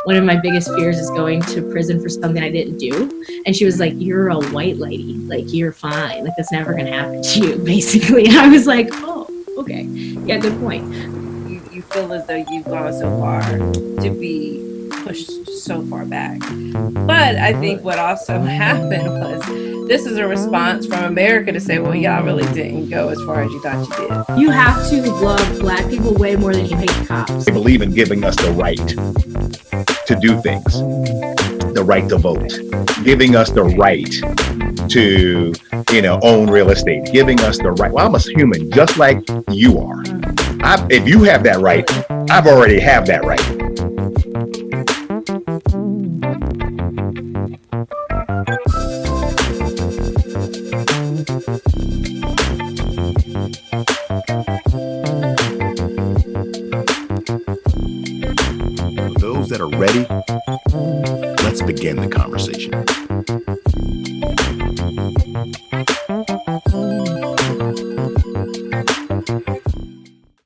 one of my biggest fears is going to prison for something I didn't do. And she was like, you're a white lady. Like, you're fine. Like, that's never going to happen to you, basically. I was like, oh, okay. Yeah, good point. You feel as though you've gone so far to be pushed so far back. But I think what also happened was this is a response from America to say, well, y'all really didn't go as far as you thought you did. You have to love Black people way more than you hate cops. They believe in giving us the right to do things, the right to vote, giving us the right to, own real estate, giving us the right. Well, I'm a human just like you are. If you have that right, I've already have that right. For those that are ready, let's begin the conversation.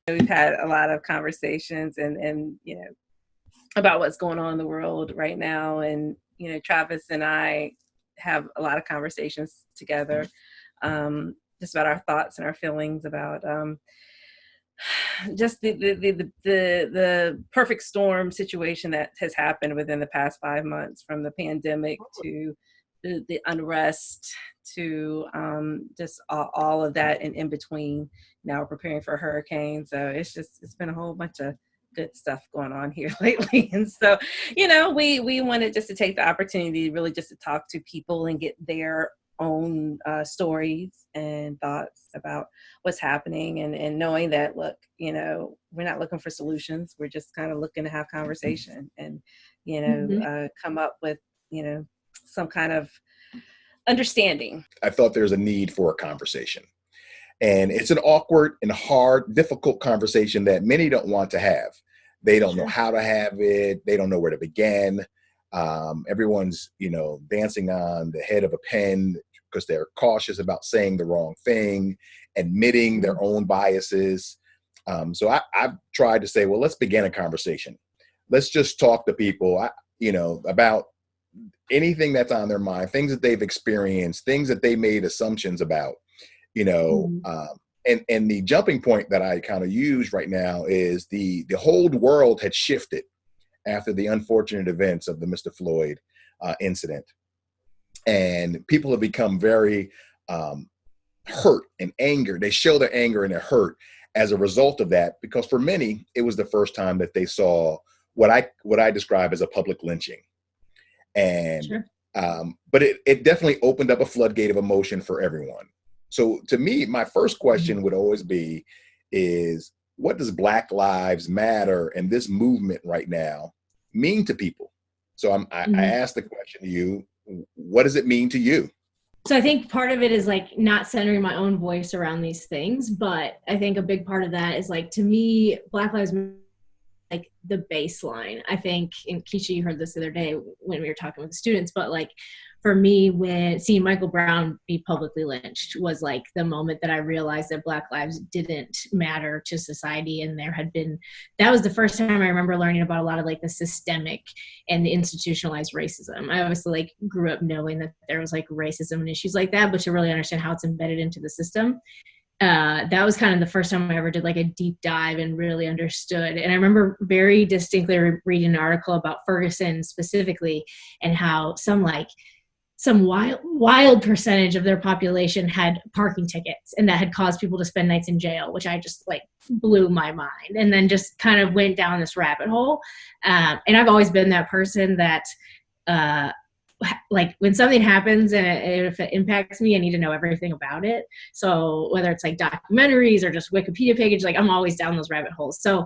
We've had a lot of conversations and about what's going on in the world right now. And, Travis and I have a lot of conversations together, just about our thoughts and our feelings about just the perfect storm situation that has happened within the past 5 months, from the pandemic to the unrest to just all of that and in between. Now we're preparing for a hurricane. So it's been a whole bunch of good stuff going on here lately. And so, we wanted just to take the opportunity really just to talk to people and get their own stories and thoughts about what's happening, and knowing that, look, we're not looking for solutions. We're just kind of looking to have conversation and, come up with, some kind of understanding. I thought there's a need for a conversation. And it's an awkward and hard, difficult conversation that many don't want to have. They don't know how to have it. They don't know where to begin. Everyone's, dancing on the head of a pen because they're cautious about saying the wrong thing, admitting their own biases. So I've tried to say, well, let's begin a conversation. Let's just talk to people, about anything that's on their mind, things that they've experienced, things that they made assumptions about, and the jumping point that I kind of use right now is the whole world had shifted after the unfortunate events of the Mr. Floyd incident. And people have become very hurt and angered. They show their anger and their hurt as a result of that, because for many, it was the first time that they saw what I describe as a public lynching. And but it definitely opened up a floodgate of emotion for everyone. So to me, my first question would always be is, what does Black Lives Matter and this movement right now mean to people? So I asked the question to you, what does it mean to you? So I think part of it is like not centering my own voice around these things, but I think a big part of that is like, to me, Black Lives Matter, like the baseline. I think, and Keisha, you heard this the other day when we were talking with the students, but like for me, when seeing Michael Brown be publicly lynched was like the moment that I realized that Black lives didn't matter to society. And that was the first time I remember learning about a lot of like the systemic and the institutionalized racism. I obviously like grew up knowing that there was like racism and issues like that, but to really understand how it's embedded into the system, that was kind of the first time I ever did like a deep dive and really understood. And I remember very distinctly reading an article about Ferguson specifically, and how some wild percentage of their population had parking tickets, and that had caused people to spend nights in jail, which I just like blew my mind, and then just kind of went down this rabbit hole. And I've always been that person that like when something happens and if it impacts me, I need to know everything about it. So whether it's like documentaries or just Wikipedia page, like I'm always down those rabbit holes. So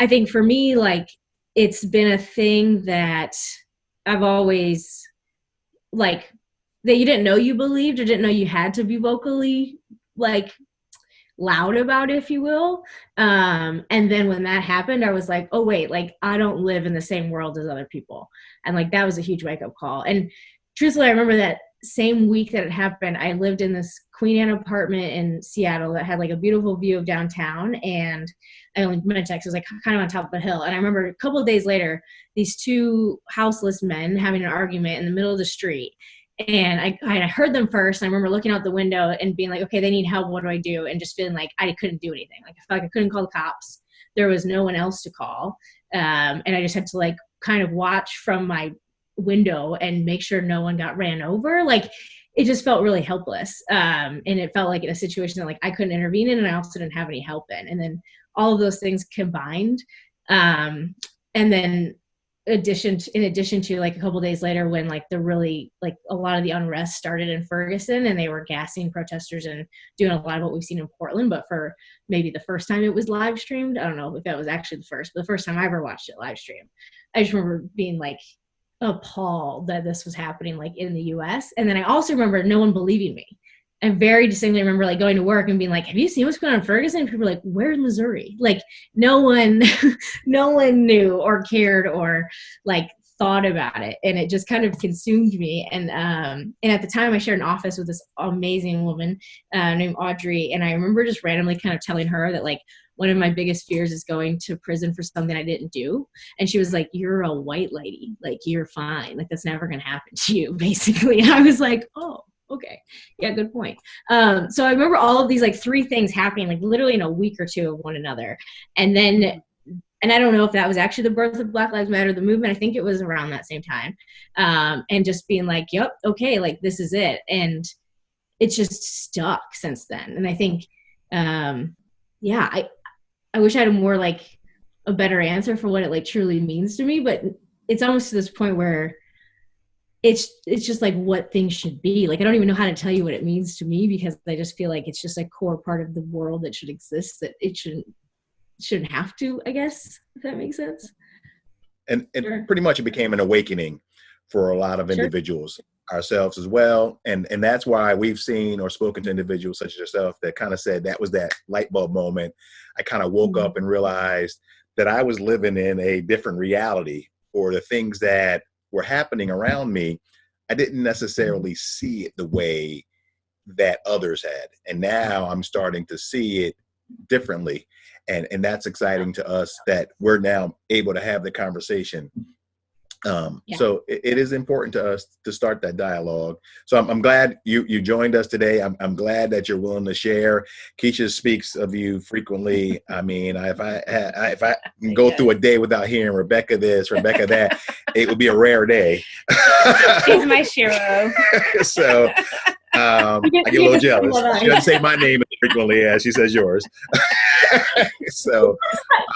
I think for me, like it's been a thing that I've always like, that you didn't know you believed or didn't know you had to be vocally like loud about, if you will. And then when that happened, I was like, oh wait, like I don't live in the same world as other people. And like, that was a huge wake up call. And truthfully, I remember that same week that it happened, I lived in this Queen Anne apartment in Seattle that had like a beautiful view of downtown. And I only mentioned it was like kind of on top of a hill. And I remember a couple of days later, these two houseless men having an argument in the middle of the street. And I heard them first. And I remember looking out the window and being like, okay, they need help. What do I do? And just feeling like I couldn't do anything. Like I felt like I couldn't call the cops. There was no one else to call. And I just had to like kind of watch from my window and make sure no one got ran over. Like it just felt really helpless. And it felt like in a situation that like I couldn't intervene in, and I also didn't have any help in. And then all of those things combined. And then in addition to like a couple of days later when like the really like a lot of the unrest started in Ferguson and they were gassing protesters and doing a lot of what we've seen in Portland, but for maybe the first time it was live streamed. I don't know if that was actually the first, but the first time I ever watched it live stream. I just remember being like appalled that this was happening like in the US. And then I also remember no one believing me. I very distinctly remember like going to work and being like, have you seen what's going on in Ferguson? And people were like, where's Missouri? Like no one knew or cared or like thought about it. And it just kind of consumed me. And at the time I shared an office with this amazing woman named Audrey. And I remember just randomly kind of telling her that like, one of my biggest fears is going to prison for something I didn't do. And she was like, you're a white lady. Like, you're fine. Like, that's never going to happen to you, basically. And I was like, oh, okay. Yeah, good point. So I remember all of these, like, three things happening, like, literally in a week or two of one another. And then, and I don't know if that was actually the birth of Black Lives Matter, the movement. I think it was around that same time. And just being like, yep, okay, like, this is it. And it's just stuck since then. And I think, I wish I had a more like a better answer for what it like truly means to me, but it's almost to this point where it's just like what things should be. Like I don't even know how to tell you what it means to me because I just feel like it's just a core part of the world that should exist that it shouldn't have to, I guess, if that makes sense. And Sure. pretty much it became an awakening for a lot of individuals, ourselves as well. And that's why we've seen or spoken to individuals such as yourself that kind of said that was that light bulb moment. I kind of woke up and realized that I was living in a different reality, or the things that were happening around me, I didn't necessarily see it the way that others had. And now I'm starting to see it differently. And that's exciting to us that we're now able to have the conversation. So it is important to us to start that dialogue. So I'm glad you joined us today. I'm glad that you're willing to share. Keisha speaks of you frequently. I mean, if I go through a day without hearing Rebecca this, Rebecca that, it would be a rare day. She's my shiro. So I get a little jealous. She doesn't say my name as frequently as she says yours. So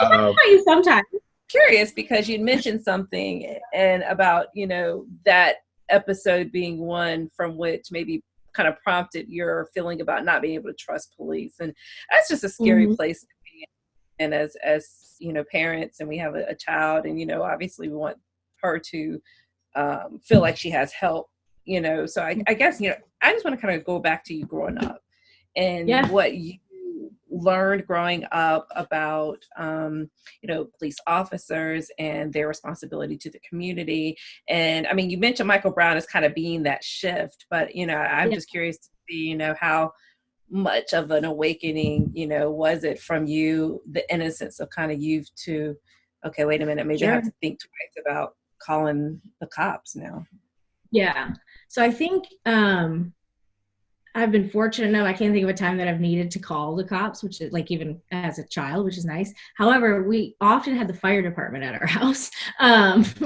you sometimes. Curious because you mentioned something and about, you know, that episode being one from which maybe kind of prompted your feeling about not being able to trust police. And that's just a scary place to be in. And as, you know, parents, and we have a child, and, you know, obviously we want her to feel like she has help, you know. So I guess, you know, I just want to kind of go back to you growing up and what you learned growing up about, you know, police officers and their responsibility to the community. And I mean, you mentioned Michael Brown as kind of being that shift, but, you know, I'm just curious to see, you know, how much of an awakening, you know, was it from you, the innocence of kind of youth to, okay, wait a minute, maybe I have to think twice about calling the cops now. Yeah. So I think, I've been fortunate enough, I can't think of a time that I've needed to call the cops, which is like even as a child, which is nice. However, we often had the fire department at our house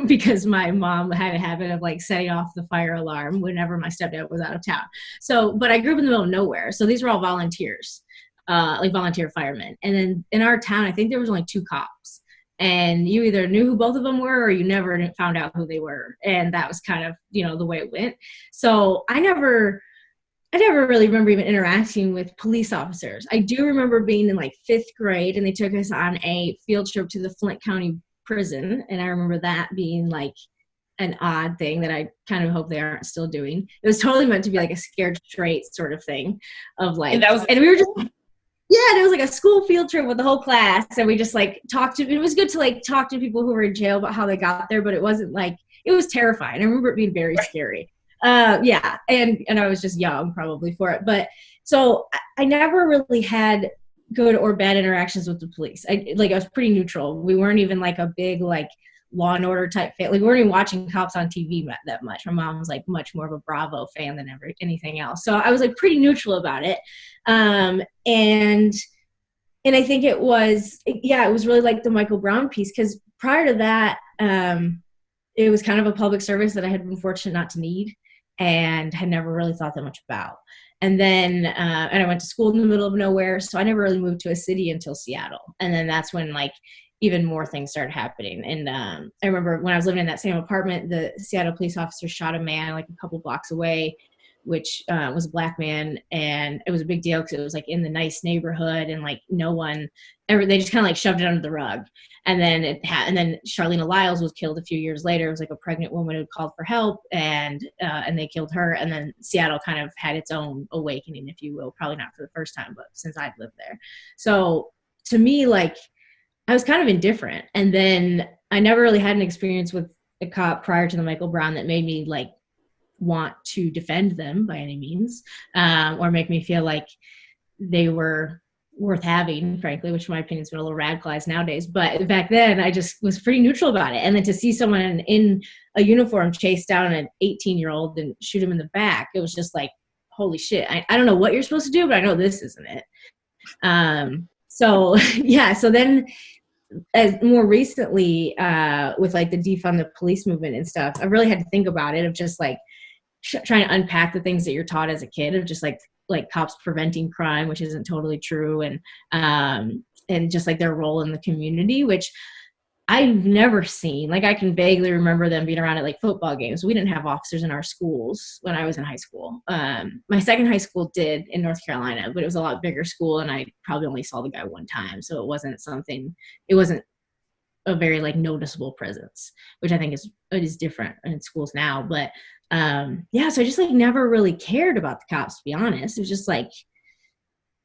because my mom had a habit of like setting off the fire alarm whenever my stepdad was out of town. So, but I grew up in the middle of nowhere. So these were all volunteers, like volunteer firemen. And then in our town, I think there was only 2 cops. And you either knew who both of them were or you never found out who they were. And that was kind of, you know, the way it went. So I never really remember even interacting with police officers. I do remember being in like 5th grade and they took us on a field trip to the Flint County prison. And I remember that being like an odd thing that I kind of hope they aren't still doing. It was totally meant to be like a scared straight sort of thing of like, and we were just, yeah, it was like a school field trip with the whole class. And we just like it was good to like talk to people who were in jail about how they got there, but it wasn't like, it was terrifying. I remember it being very scary. Yeah, and I was just young probably for it, but so I never really had good or bad interactions with the police. I was pretty neutral. We weren't even like a big like Law and Order type fan. Like we weren't even watching cops on TV that much. My mom was like much more of a Bravo fan than anything else. So I was like pretty neutral about it. And I think it was really like the Michael Brown piece, because prior to that, it was kind of a public service that I had been fortunate not to need and had never really thought that much about. And then, and I went to school in the middle of nowhere, so I never really moved to a city until Seattle. And then that's when like even more things started happening. And I remember when I was living in that same apartment, the Seattle police officer shot a man like a couple blocks away, which was a black man, and it was a big deal because it was like in the nice neighborhood, and like no one ever, they just kind of like shoved it under the rug. And then and then Charlene Lyles was killed a few years later. It was like a pregnant woman who called for help, and they killed her. And then Seattle kind of had its own awakening, if you will, probably not for the first time, but since I've lived there. So to me, like, I was kind of indifferent. And then I never really had an experience with a cop prior to the Michael Brown that made me like want to defend them by any means, or make me feel like they were worth having, frankly, which in my opinion has been a little radicalized nowadays. But back then I just was pretty neutral about it. And then to see someone in a uniform chase down an 18-year-old and shoot him in the back, it was just like, holy shit, I don't know what you're supposed to do, but I know this isn't it. So yeah, so then as more recently with like the defund the police movement and stuff, I really had to think about it, of just like trying to unpack the things that you're taught as a kid, of just like cops preventing crime, which isn't totally true, and just like their role in the community, which I've never seen. Like I can vaguely remember them being around at like football games. We didn't have officers in our schools when I was in high school. My second high school did in North Carolina, but it was a lot bigger school, and I probably only saw the guy one time. So it wasn't a very like noticeable presence, which I think is different in schools now. But yeah, so I just like never really cared about the cops, to be honest. It was just like,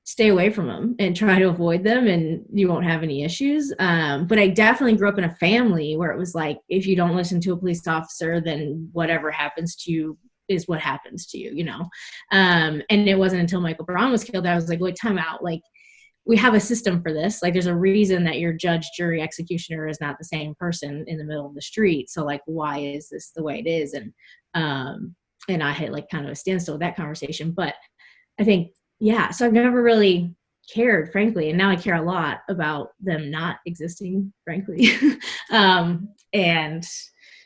stay away from them and try to avoid them, and you won't have any issues. But I definitely grew up in a family where it was like, if you don't listen to a police officer, then whatever happens to you is what happens to you, you know? And it wasn't until Michael Brown was killed that I was like, wait, time out. Like, we have a system for this. Like, there's a reason that your judge, jury, executioner is not the same person in the middle of the street. So like, why is this the way it is? And I had like kind of a standstill with that conversation. But I think, yeah, so I've never really cared, frankly, and now I care a lot about them not existing, frankly. And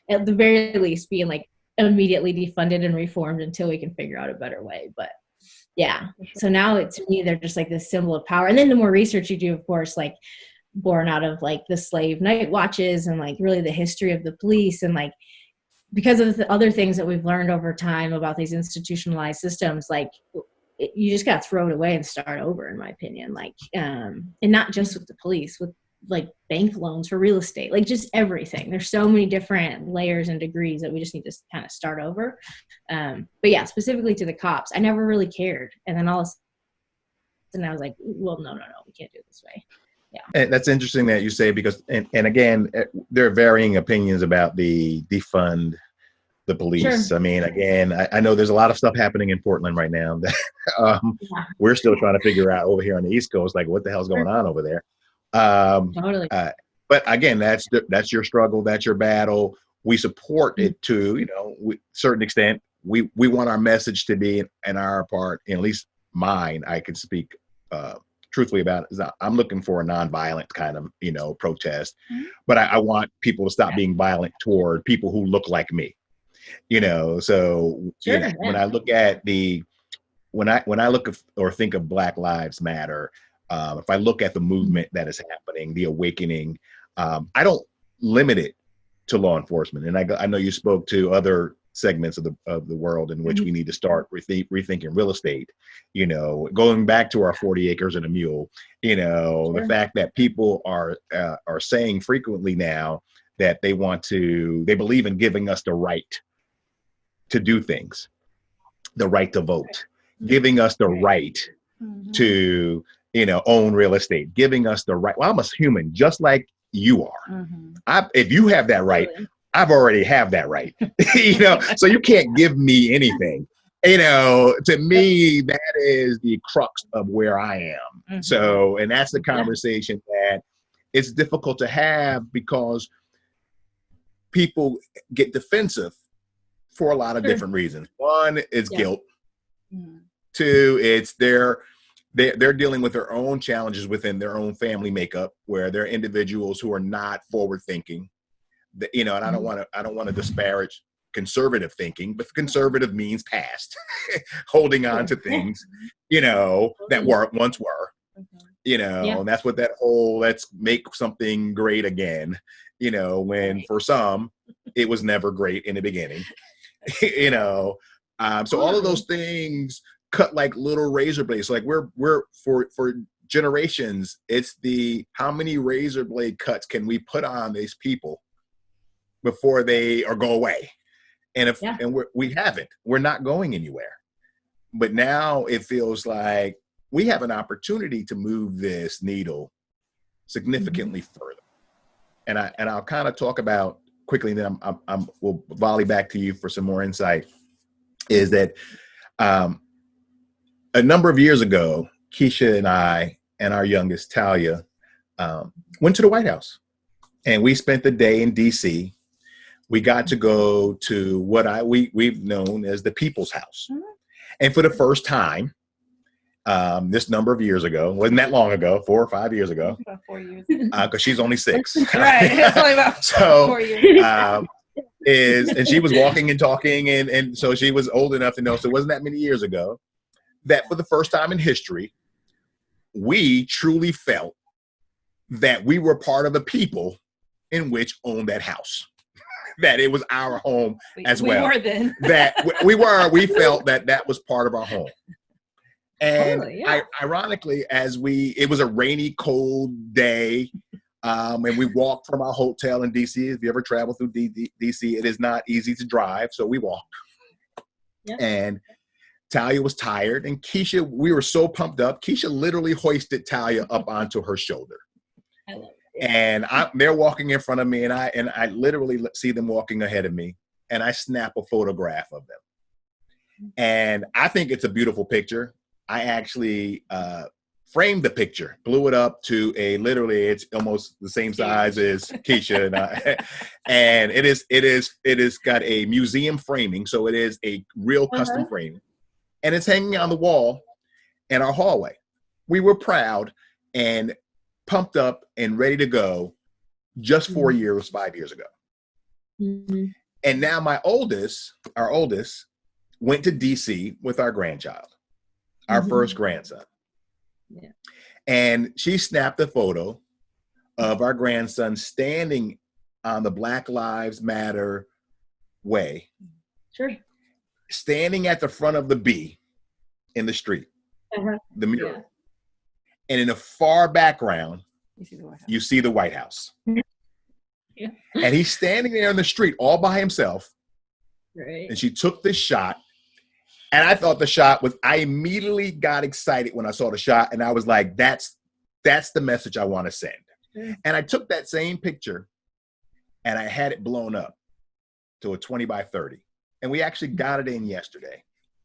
at the very least being like immediately defunded and reformed until we can figure out a better way. But yeah, so now to me, they're just like this symbol of power. And then the more research you do, of course, like born out of like the slave night watches and like really the history of the police, and like because of the other things that we've learned over time about these institutionalized systems, like you just got to throw it away and start over, in my opinion. Like, and not just with the police, with like bank loans for real estate, like just everything. There's so many different layers and degrees that we just need to kind of start over. But yeah, specifically to the cops, I never really cared. And then all of a sudden I was like, well, no, we can't do it this way. Yeah. And that's interesting that you say, because, and again, there are varying opinions about the defund the police. Sure. I mean, again, I know there's a lot of stuff happening in Portland right now that we're still trying to figure out over here on the East Coast, like what the hell's going on over there. Totally. But again, that's your struggle, that's your battle. We support it to, you know, certain extent. We want our message to be in our part, at least mine, I can speak truthfully about it. I'm looking for a nonviolent kind of, you know, protest, but I want people to stop being violent toward people who look like me. You know, so sure, you know, when I look at when I look at or think of Black Lives Matter, if I look at the movement that is happening, the awakening, I don't limit it to law enforcement. And I know you spoke to other segments of the world in which we need to start rethinking real estate. You know, going back to our 40 acres and a mule. You know, sure. The fact that people are saying frequently now that they believe in giving us the right to do things, the right to vote, giving us the right to, you know, own real estate, giving us the right. Well, I'm a human just like you are. If you have that right, I've already have that right. So you can't give me anything. To me, that is the crux of where I am. Mm-hmm. So, and that's the conversation that it's difficult to have because people get defensive for a lot of different reasons. One, it's guilt. Mm-hmm. Two, it's they're dealing with their own challenges within their own family makeup, where they're individuals who are not forward thinking. And I don't want to disparage conservative thinking, but conservative means past, holding on to things, that once were, and that's what that whole let's make something great again, when for some it was never great in the beginning, so all of those things cut like little razor blades. Like we're for generations, it's how many razor blade cuts can we put on these people before they go away? And we haven't, we're not going anywhere. But now it feels like we have an opportunity to move this needle significantly further. And I'll kind of talk about quickly, then we'll volley back to you for some more insight, is that a number of years ago, Keisha and I and our youngest, Talia, went to the White House. And we spent the day in D.C. We got to go to what we've known as the People's House. Mm-hmm. And for the first time, this number of years ago, wasn't that long ago, 4 or 5 years ago. About 4 years. Because she's only 6. Right. It's only about 4 years. And she was walking and talking, and so she was old enough to know, so it wasn't that many years ago, that for the first time in history, we truly felt that we were part of the people in which owned that house. That it was our home as well. We were then. We felt that was part of our home. And ironically, it was a rainy, cold day, and we walked from our hotel in D.C. If you ever travel through D.C., it is not easy to drive, so we walked. Yeah. And Talia was tired, and Keisha, we were so pumped up, Keisha literally hoisted Talia up onto her shoulder. I love it. And they're walking in front of me, and I literally see them walking ahead of me, and I snap a photograph of them. And I think it's a beautiful picture. I actually framed the picture, blew it up to literally it's almost the same size as Keisha and I. And it is got a museum framing, so it is a real custom framing, and it's hanging on the wall in our hallway. We were proud and pumped up and ready to go just 5 years ago. Mm-hmm. And now our oldest went to DC with our grandchild, our first grandson. Yeah. And she snapped a photo of our grandson standing on the Black Lives Matter way. Sure. Standing at the front of the B in the street, the mural. Yeah. And in the far background, you see the White House. Yeah. And he's standing there in the street all by himself. Right. And she took this shot. And I thought the shot I immediately got excited when I saw the shot. And I was like, that's the message I want to send. Yeah. And I took that same picture and I had it blown up to a 20 by 30. And we actually got it in yesterday.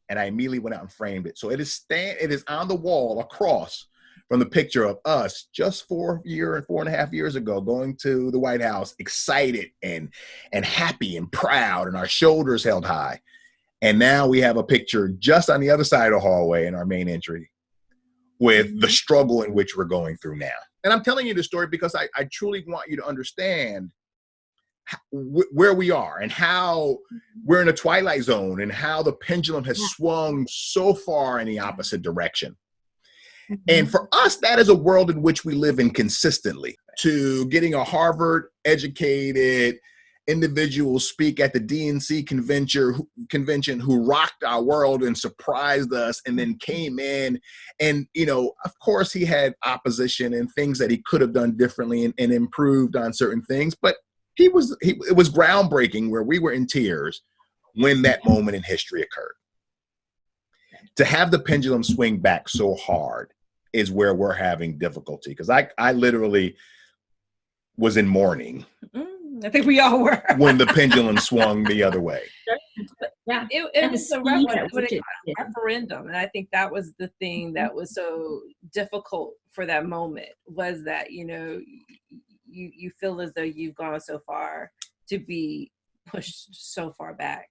And I immediately went out and framed it. So it is on the wall across from the picture of us just 4.5 years ago, going to the White House, excited and happy and proud, and our shoulders held high. And now we have a picture just on the other side of the hallway in our main entry with the struggle in which we're going through now. And I'm telling you this story because I truly want you to understand where we are and how we're in a twilight zone and how the pendulum has swung so far in the opposite direction. Mm-hmm. And for us, that is a world in which we live in consistently. To getting a Harvard educated individual speak at the DNC convention who rocked our world and surprised us, and then came in and, of course he had opposition and things that he could have done differently and improved on certain things, but it was groundbreaking, where we were in tears when that moment in history occurred. To have the pendulum swing back so hard is where we're having difficulty, because I literally was in mourning I think we all were. when the pendulum swung the other way. Yeah. It was a what it did. referendum. And I think that was the thing that was so difficult for that moment, was that, you feel as though you've gone so far to be pushed so far back.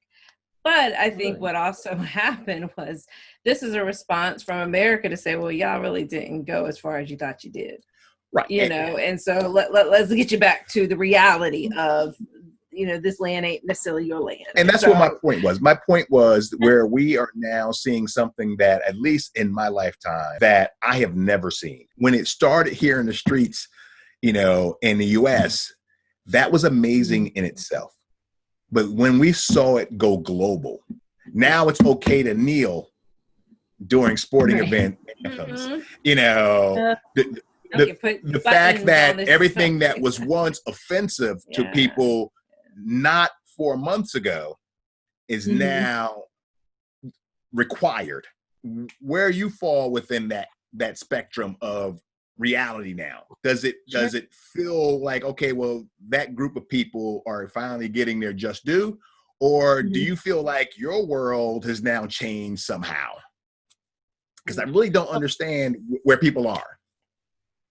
But I think what also happened was, this is a response from America to say, well, y'all really didn't go as far as you thought you did. Right. And so let's get you back to the reality of, this land ain't necessarily your land. And that's what my point was. My point was where we are now seeing something that, at least in my lifetime, that I have never seen. When it started here in the streets, in the US, that was amazing in itself. But when we saw it go global, now it's okay to kneel during sporting event anthems. The fact that everything that was once offensive to people not 4 months ago is now required. Where you fall within that spectrum of reality now? Does it feel like, okay, well, that group of people are finally getting their just due? Or do you feel like your world has now changed somehow? Because I really don't understand where people are.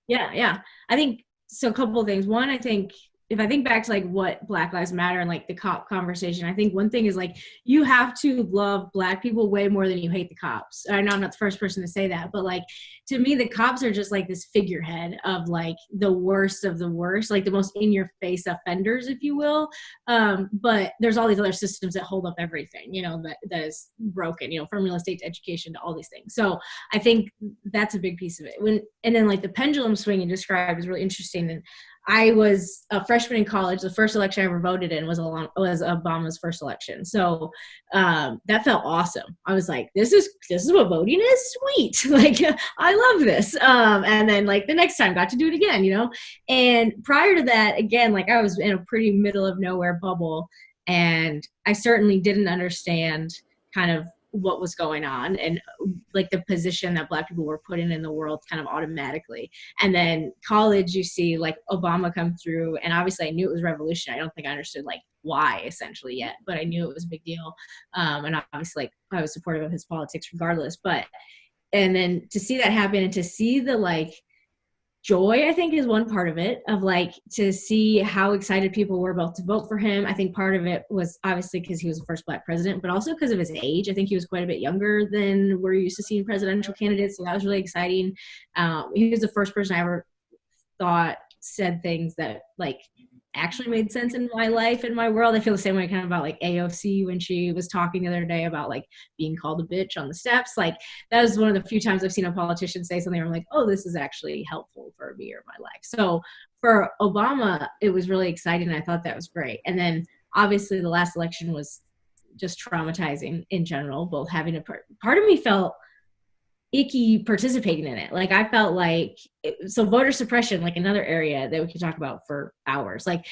Yeah. I think so. A couple of things. One, I think if I think back to like what Black Lives Matter and like the cop conversation, I think one thing is like, you have to love Black people way more than you hate the cops. I know I'm not the first person to say that, but like, to me, the cops are just like this figurehead of like the worst of the worst, like the most in your face offenders, if you will. But there's all these other systems that hold up everything, that is broken, from real estate to education to all these things. So I think that's a big piece of it. And then like the pendulum swing you described is really interesting. And I was a freshman in college. The first election I ever voted in was Obama's first election. So that felt awesome. I was like, this is what voting is? Sweet. Like, I love this. And then like the next time got to do it again, And prior to that, again, like I was in a pretty middle of nowhere bubble, and I certainly didn't understand kind of what was going on and like the position that Black people were put in the world kind of automatically. And then college, you see like Obama come through, and obviously I knew it was revolutionary. I don't think I understood like why essentially yet, but I knew it was a big deal. And obviously like I was supportive of his politics regardless, and then to see that happen and to see the like joy, I think, is one part of it, of like to see how excited people were about to vote for him. I think part of it was obviously because he was the first Black president, but also because of his age. I think he was quite a bit younger than we're used to seeing presidential candidates. So that was really exciting. He was the first person I ever thought said things that like actually made sense in my life, in my world. I feel the same way kind of about like AOC when she was talking the other day about like being called a bitch on the steps. Like that was one of the few times I've seen a politician say something where I'm like, oh, this is actually helpful for me or my life. So for Obama, it was really exciting. I thought that was great. And then obviously the last election was just traumatizing in general, both having part of me felt icky participating in it. Like I felt like so voter suppression, like another area that we could talk about for hours. Like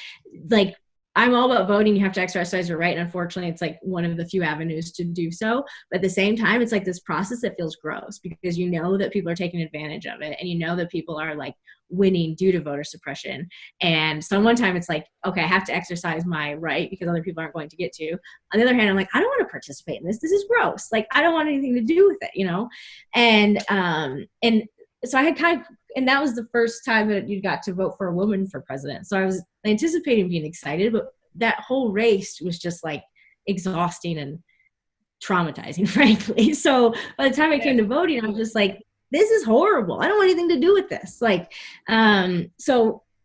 I'm all about voting. You have to exercise your right. And unfortunately, it's like one of the few avenues to do so. But at the same time, it's like this process that feels gross because you know that people are taking advantage of it. And you know that people are like winning due to voter suppression. And so one time it's like, okay, I have to exercise my right because other people aren't going to get to. On the other hand, I'm like, I don't want to participate in this. This is gross. Like, I don't want anything to do with it, And so I had and that was the first time that you got to vote for a woman for president. So I was anticipating being excited, but that whole race was just like exhausting and traumatizing, frankly. So by the time I came to voting, I was just like, this is horrible. I don't want anything to do with this. Like,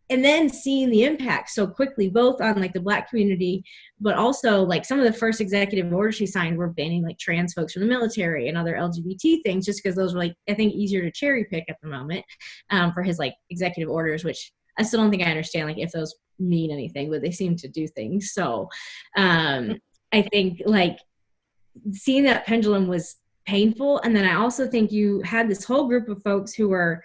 and then seeing the impact so quickly, both on like the Black community, but also like some of the first executive orders she signed were banning like trans folks from the military and other LGBT things, just because those were like, I think, easier to cherry pick at the moment for his like executive orders, which I still don't think I understand like if those mean anything, but they seem to do things. So I think like seeing that pendulum was painful. And then I also think you had this whole group of folks who were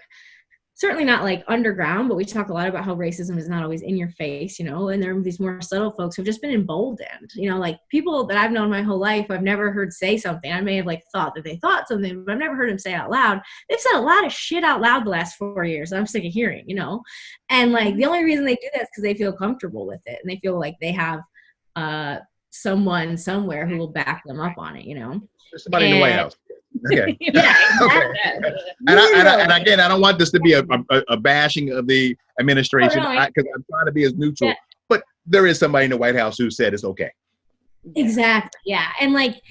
certainly not like underground, but we talk a lot about how racism is not always in your face, you know, and there are these more subtle folks who've just been emboldened, you know, like people that I've known my whole life, I've never heard say something. I may have like thought that they thought something, but I've never heard them say it out loud. They've said a lot of shit out loud the last 4 years. I'm sick of hearing, you know, and like the only reason they do that is because they feel comfortable with it and they feel like they have someone somewhere who will back them up on it, you know. There's somebody in the White House. Okay. Yeah, Okay. And again, I don't want this to be a bashing of the administration because I'm trying to be as neutral. Yeah. But there is somebody in the White House who said it's okay. Exactly. Yeah. And like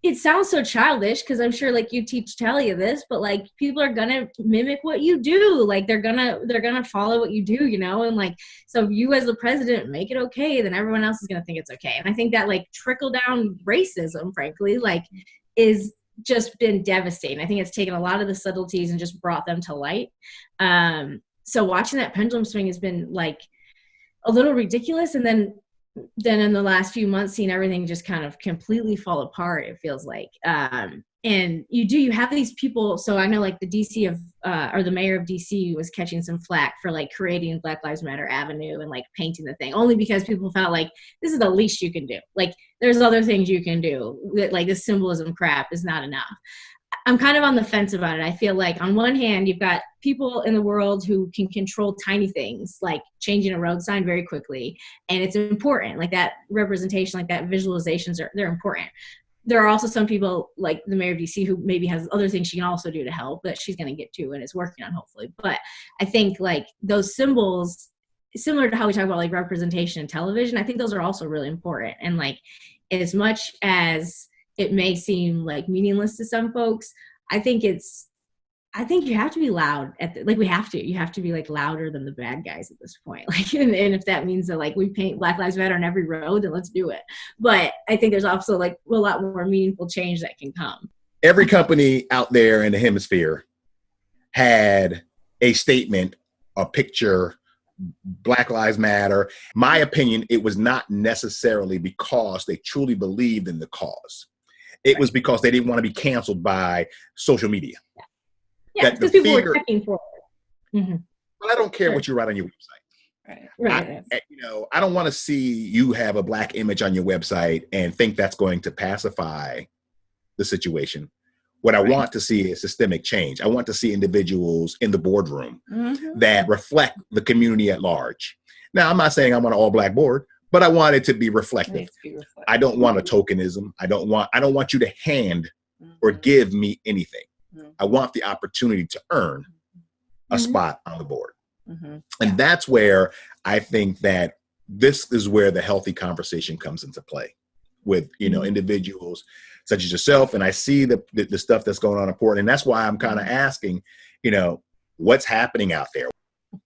it sounds so childish because I'm sure like you teach Talia this, but like people are gonna mimic what you do. Like they're gonna follow what you do, you know. And like so, if you as the president make it okay, then everyone else is gonna think it's okay. And I think that like trickle down racism, frankly, like is just been devastating. I think it's taken a lot of the subtleties and just brought them to light. So watching that pendulum swing has been like a little ridiculous. And then in the last few months, seeing everything just kind of completely fall apart, it feels like. And you have these people. So I know like the DC or the mayor of DC was catching some flack for like creating Black Lives Matter Avenue and like painting the thing, only because people felt like this is the least you can do. Like there's other things you can do that, like this symbolism crap is not enough. I'm kind of on the fence about it. I feel like on one hand, you've got people in the world who can control tiny things like changing a road sign very quickly. And it's important, like that representation, like that visualizations they're important. There are also some people like the mayor of DC who maybe has other things she can also do to help that she's going to get to and is working on hopefully. But I think like those symbols, similar to how we talk about like representation in television, I think those are also really important. And like, as much as it may seem like meaningless to some folks, I think you have to be loud you have to be like louder than the bad guys at this point. Like, and if that means that like we paint Black Lives Matter on every road, then let's do it. But I think there's also like a lot more meaningful change that can come. Every company out there in the hemisphere had a statement, a picture, Black Lives Matter. My opinion, it was not necessarily because they truly believed in the cause. It was because they didn't want to be canceled by social media. Yeah, because people were checking for it. Mm-hmm. Well, I don't care what you write on your website. Right. I don't want to see you have a black image on your website and think that's going to pacify the situation. What I want to see is systemic change. I want to see individuals in the boardroom that reflect the community at large. Now, I'm not saying I'm on an all black board, but I want it to be reflective. I don't want a tokenism. I don't want you to hand or give me anything. I want the opportunity to earn a spot on the board. And that's where I think that this is where the healthy conversation comes into play with, individuals such as yourself. And I see the stuff that's going on in Portland. And that's why I'm kind of asking, what's happening out there?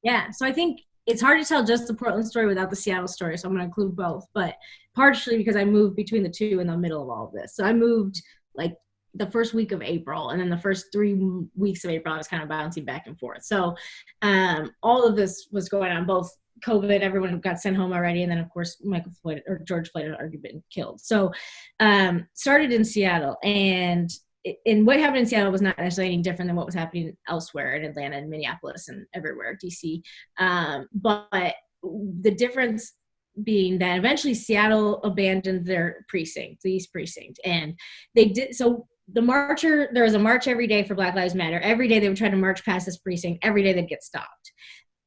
Yeah. So I think it's hard to tell just the Portland story without the Seattle story. So I'm going to include both, but partially because I moved between the two in the middle of all of this. So I moved like the first week of April, and then the first 3 weeks of April, I was kind of bouncing back and forth. So all of this was going on, both COVID, everyone got sent home already, and then of course George Floyd had already been killed. So started in Seattle, and what happened in Seattle was not necessarily any different than what was happening elsewhere in Atlanta and Minneapolis and everywhere, DC. But the difference being that eventually Seattle abandoned their precinct, the East Precinct, and they did so. There was a march every day for Black Lives Matter. Every day they would try to march past this precinct. Every day they'd get stopped.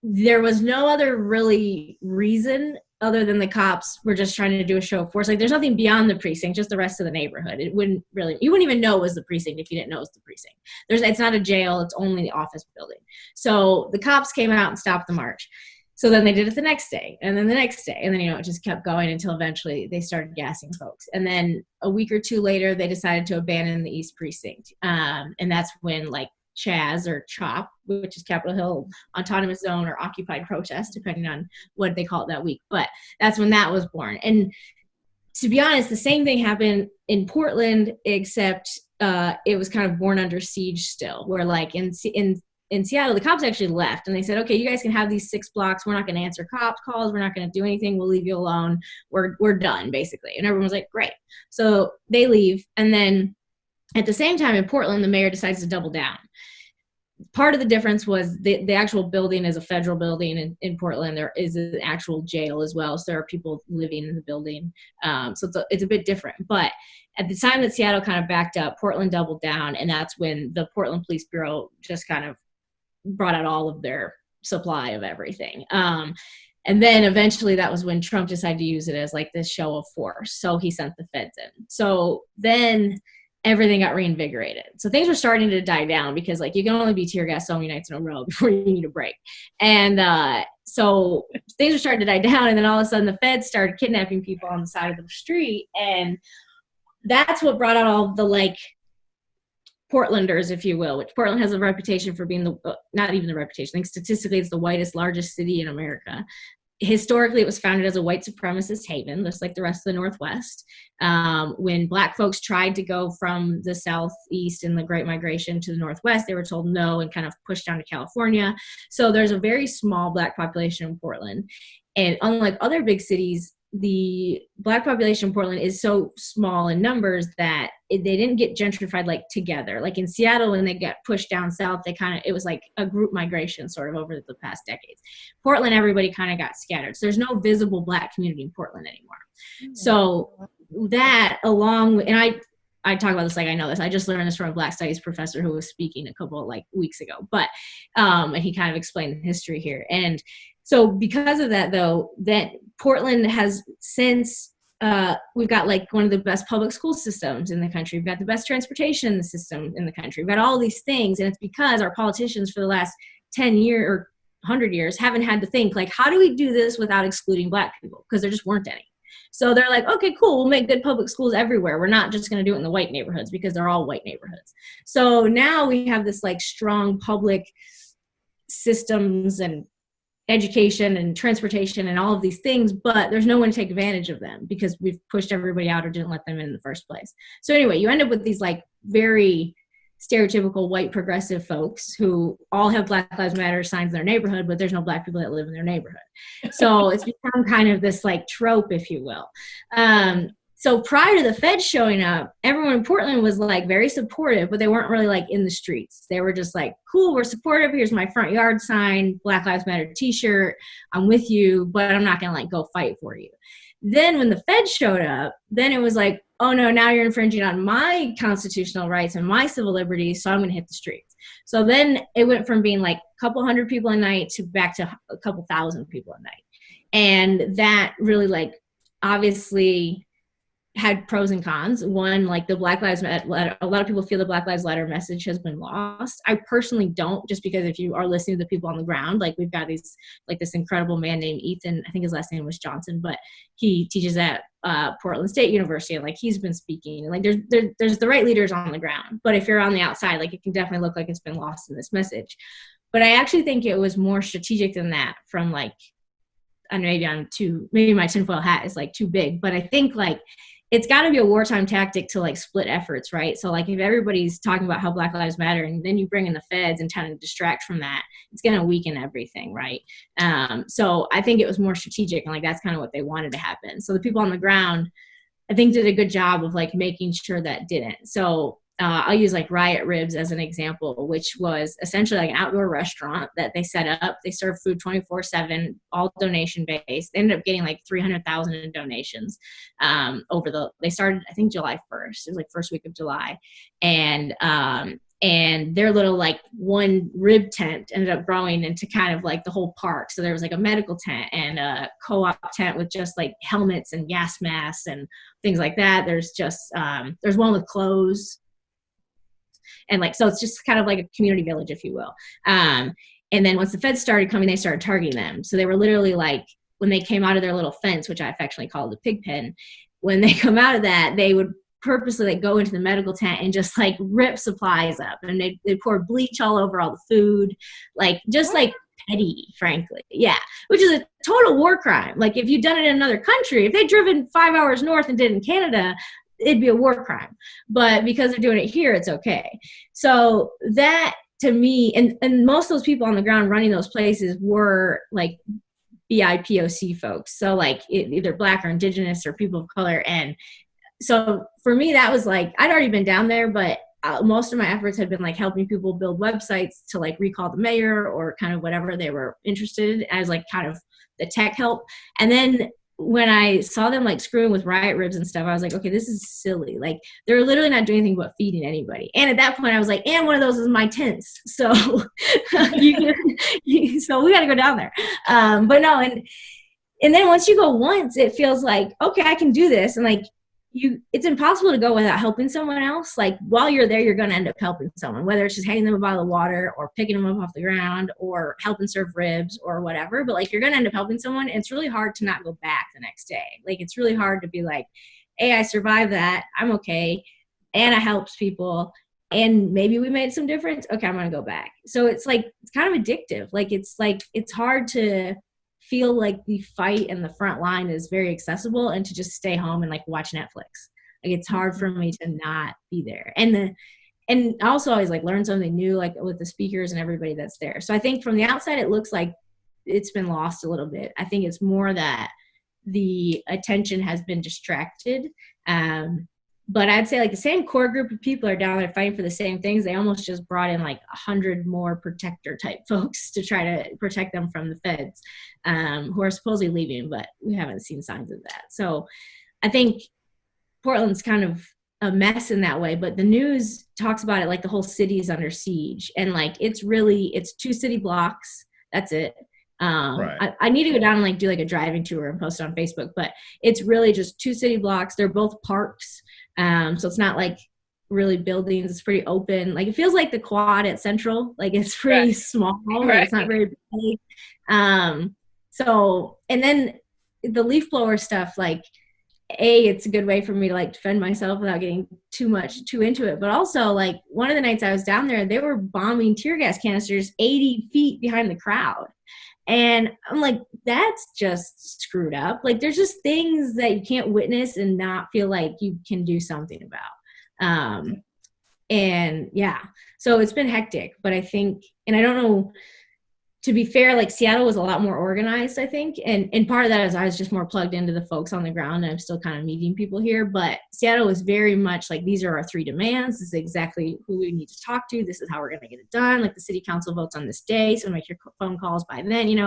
There was no other really reason other than the cops were just trying to do a show of force. Like there's nothing beyond the precinct, just the rest of the neighborhood. You wouldn't even know it was the precinct if you didn't know it was the precinct. It's not a jail. It's only the office building. So the cops came out and stopped the march. So then they did it the next day, and then the next day, and then, it just kept going until eventually they started gassing folks. And then a week or two later, they decided to abandon the East Precinct. And that's when like CHAZ or CHOP, which is Capitol Hill Autonomous Zone or Occupied Protest, depending on what they call it that week. But that's when that was born. And to be honest, the same thing happened in Portland, except it was kind of born under siege still, where like in Seattle, the cops actually left and they said, okay, you guys can have these 6 blocks. We're not going to answer cops calls. We're not going to do anything. We'll leave you alone. We're done, basically. And everyone was like, great. So they leave. And then at the same time in Portland, the mayor decides to double down. part of the difference was the actual building is a federal building in Portland. There is an actual jail as well. So there are people living in the building. So it's a bit different. But at the time that Seattle kind of backed up, Portland doubled down. And that's when the Portland Police Bureau just kind of brought out all of their supply of everything. And then eventually that was when Trump decided to use it as like this show of force. So he sent the feds in. So then everything got reinvigorated. So things were starting to die down because like you can only be tear gas so many nights in a row before you need a break. And so things were starting to die down. And then all of a sudden the feds started kidnapping people on the side of the street. And that's what brought out all the like Portlanders, if you will, which Portland has a reputation for being not even the reputation, I think statistically it's the whitest, largest city in America. Historically, it was founded as a white supremacist haven, just like the rest of the Northwest. When Black folks tried to go from the Southeast in the Great Migration to the Northwest, they were told no and kind of pushed down to California. So there's a very small Black population in Portland. And unlike other big cities, the Black population in Portland is so small in numbers that they didn't get gentrified like together. Like in Seattle, when they got pushed down south, it was like a group migration sort of over the past decades. Portland, everybody kind of got scattered. So there's no visible Black community in Portland anymore. Mm-hmm. So that and I talk about this like I know this. I just learned this from a Black Studies professor who was speaking a couple of like weeks ago. But and he kind of explained the history here. And so because of that, though, that Portland has since we've got like one of the best public school systems in the country. We've got the best transportation system in the country. We've got all these things. And it's because our politicians for the last 10 years or 100 years haven't had to think like, how do we do this without excluding Black people? Because there just weren't any. So they're like, okay, cool. We'll make good public schools everywhere. We're not just going to do it in the white neighborhoods because they're all white neighborhoods. So now we have this like strong public systems and education and transportation and all of these things, but there's no one to take advantage of them because we've pushed everybody out or didn't let them in the first place. So anyway, you end up with these like very stereotypical white progressive folks who all have Black Lives Matter signs in their neighborhood, but there's no Black people that live in their neighborhood. So it's become kind of this like trope, if you will. So prior to the feds showing up, everyone in Portland was like very supportive, but they weren't really like in the streets. They were just like, cool, we're supportive. Here's my front yard sign, Black Lives Matter t-shirt. I'm with you, but I'm not going to like go fight for you. Then when the feds showed up, then it was like, oh no, now you're infringing on my constitutional rights and my civil liberties. So I'm going to hit the streets. So then it went from being like a couple hundred people a night to back to a couple thousand people a night. And that really like obviously had pros and cons. One, like the Black Lives Matter, a lot of people feel the Black Lives Matter message has been lost. I personally don't, just because if you are listening to the people on the ground, like we've got these, like this incredible man named Ethan, I think his last name was Johnson, but he teaches at Portland State University, and like he's been speaking, and like there's the right leaders on the ground. But if you're on the outside, like it can definitely look like it's been lost in this message. But I actually think it was more strategic than that from like, and maybe my tinfoil hat is like too big, but I think like, it's got to be a wartime tactic to like split efforts, right? So like if everybody's talking about how Black Lives Matter and then you bring in the feds and kind of distract from that, it's going to weaken everything, right? So I think it was more strategic, and like that's kind of what they wanted to happen. So the people on the ground, I think, did a good job of like making sure that didn't. So I'll use like Riot Ribs as an example, which was essentially like an outdoor restaurant that they set up. They serve food 24/7, all donation based. They ended up getting like 300,000 in donations they started, I think, July 1st. It was like first week of July. And their little like one rib tent ended up growing into kind of like the whole park. So there was like a medical tent and a co-op tent with just like helmets and gas masks and things like that. There's one with clothes. And like, so it's just kind of like a community village, if you will. And then once the feds started coming, they started targeting them. So they were literally like, when they came out of their little fence, which I affectionately call the pig pen, when they come out of that, they would purposely like go into the medical tent and just like rip supplies up. And they pour bleach all over all the food, like just like petty, frankly. Yeah. Which is a total war crime. Like if you'd done it in another country, if they'd driven 5 hours north and did it in Canada, it'd be a war crime. But because they're doing it here, it's okay. So that to me, and most of those people on the ground running those places were like BIPOC folks. So like either Black or Indigenous or people of color. And so for me, that was like, I'd already been down there, but most of my efforts had been like helping people build websites to like recall the mayor or kind of whatever they were interested in as like kind of the tech help. And then when I saw them like screwing with riot ribs and stuff, I was like, okay, this is silly. Like they're literally not doing anything but feeding anybody. And at that point I was like, and one of those is my tents. So so we got to go down there. But no, and then once you go once, it feels like, okay, I can do this. And like, it's impossible to go without helping someone else. Like while you're there, you're going to end up helping someone, whether it's just handing them a bottle of water or picking them up off the ground or helping serve ribs or whatever. But like, you're going to end up helping someone. And it's really hard to not go back the next day. Like, it's really hard to be like, hey, I survived that. I'm okay. And I helped people. And maybe we made some difference. Okay, I'm going to go back. So it's like, it's kind of addictive. Like, it's hard to feel like the fight in the front line is very accessible and to just stay home and like watch Netflix. Like it's hard for me to not be there. And I also always like learn something new, like with the speakers and everybody that's there. So I think from the outside, it looks like it's been lost a little bit. I think it's more that the attention has been distracted. But I'd say like the same core group of people are down there fighting for the same things. They almost just brought in like 100 more protector type folks to try to protect them from the feds, who are supposedly leaving, but we haven't seen signs of that. So I think Portland's kind of a mess in that way, but the news talks about it like the whole city is under siege. And like, it's 2 city blocks. That's it. Right. I need to go down and like do like a driving tour and post it on Facebook, but it's really just 2 city blocks. They're both parks. So it's not like really buildings. It's pretty open. Like it feels like the quad at Central. Like it's pretty small. Like, it's not very big. So, and then the leaf blower stuff, like it's a good way for me to like defend myself without getting too into it. But also like one of the nights I was down there, they were bombing tear gas canisters 80 feet behind the crowd. And I'm like, that's just screwed up. Like, there's just things that you can't witness and not feel like you can do something about. And yeah, so it's been hectic, but I think, and I don't know, to be fair, like Seattle was a lot more organized, I think. And part of that is I was just more plugged into the folks on the ground and I'm still kind of meeting people here. But Seattle was very much like, these are our 3 demands. This is exactly who we need to talk to. This is how we're going to get it done. Like the city council votes on this day. So make your phone calls by then,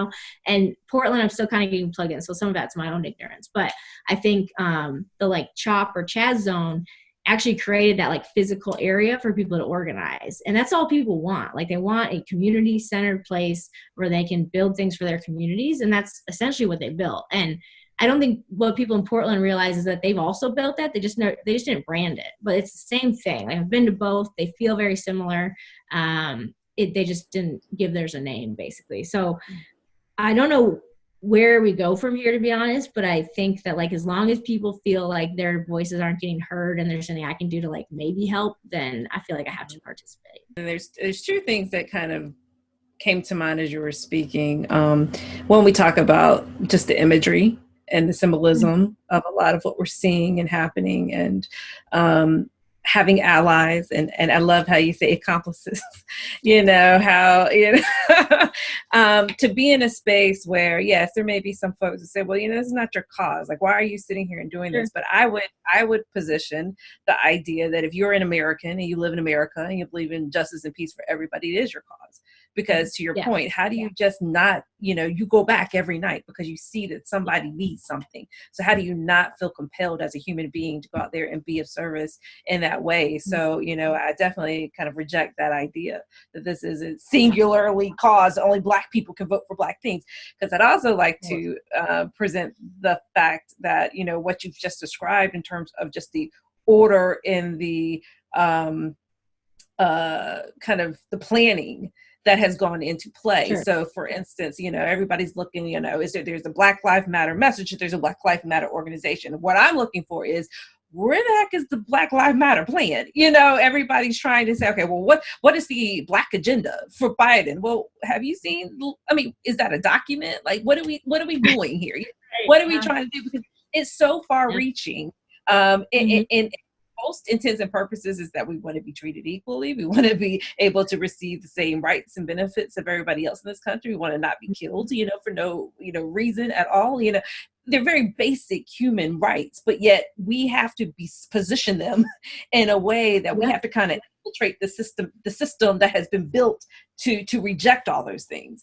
and Portland, I'm still kind of getting plugged in. So some of that's my own ignorance. But I think the like CHOP or Chaz zone actually created that like physical area for people to organize. And that's all people want. Like they want a community centered place where they can build things for their communities. And that's essentially what they built. And I don't think what people in Portland realize is that they've also built that. They just didn't brand it, but it's the same thing. Like I've been to both. They feel very similar. They just didn't give theirs a name basically. So I don't know where we go from here, to be honest, but I think that like as long as people feel like their voices aren't getting heard and there's something I can do to like maybe help, then I feel like I have to participate. And there's 2 things that kind of came to mind as you were speaking. When we talk about just the imagery and the symbolism of a lot of what we're seeing and happening, and having allies, and I love how you say accomplices, to be in a space where, yes, there may be some folks who say, well, this is not your cause. Like, why are you sitting here and doing this? But I would position the idea that if you're an American and you live in America and you believe in justice and peace for everybody, it is your cause. Because to your point, how do you just not, you go back every night because you see that somebody needs something. So how do you not feel compelled as a human being to go out there and be of service in that way? So, I definitely kind of reject that idea that this is a singularly cause, only Black people can vote for Black things. Because I'd also like to present the fact that, what you've just described in terms of just the order in the kind of the planning that has gone into play. Sure. So for instance, everybody's looking, there's a Black Lives Matter message, there's a Black Lives Matter organization. What I'm looking for is, where the heck is the Black Lives Matter plan? Everybody's trying to say, okay, well, what is the Black agenda for Biden? Well, have you seen, is that a document? Like, what are we doing here? What are we trying to do? Because it's so far reaching in most intents and purposes is that we want to be treated equally. We want to be able to receive the same rights and benefits of everybody else in this country. We want to not be killed, for no, reason at all. They're very basic human rights, but yet we have to position them in a way that we have to kind of infiltrate the system that has been built to reject all those things.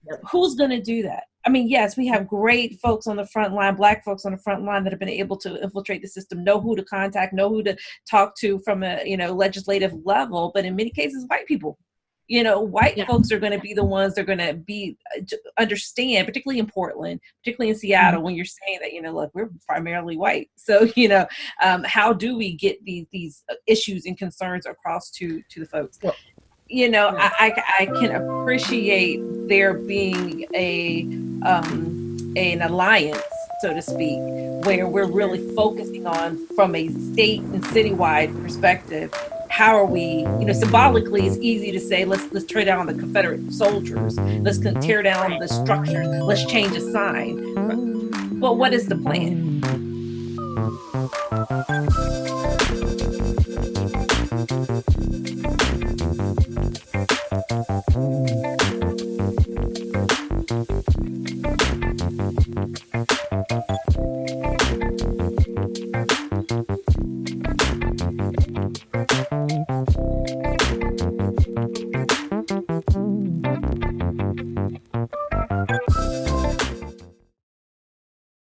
Yep. Who's going to do that? I mean, yes, we have great folks on the front line, Black folks on the front line that have been able to infiltrate the system, know who to contact, know who to talk to from a, legislative level. But in many cases, white people, white folks are going to be the ones that are going to be understand, particularly in Portland, particularly in Seattle, when you're saying that, look, we're primarily white. So, how do we get these issues and concerns across to the folks? Well, I can appreciate there being an alliance, so to speak, where we're really focusing on, from a state and citywide perspective, how are we, symbolically it's easy to say, let's tear down the Confederate soldiers, let's tear down the structures, let's change a sign. But what is the plan?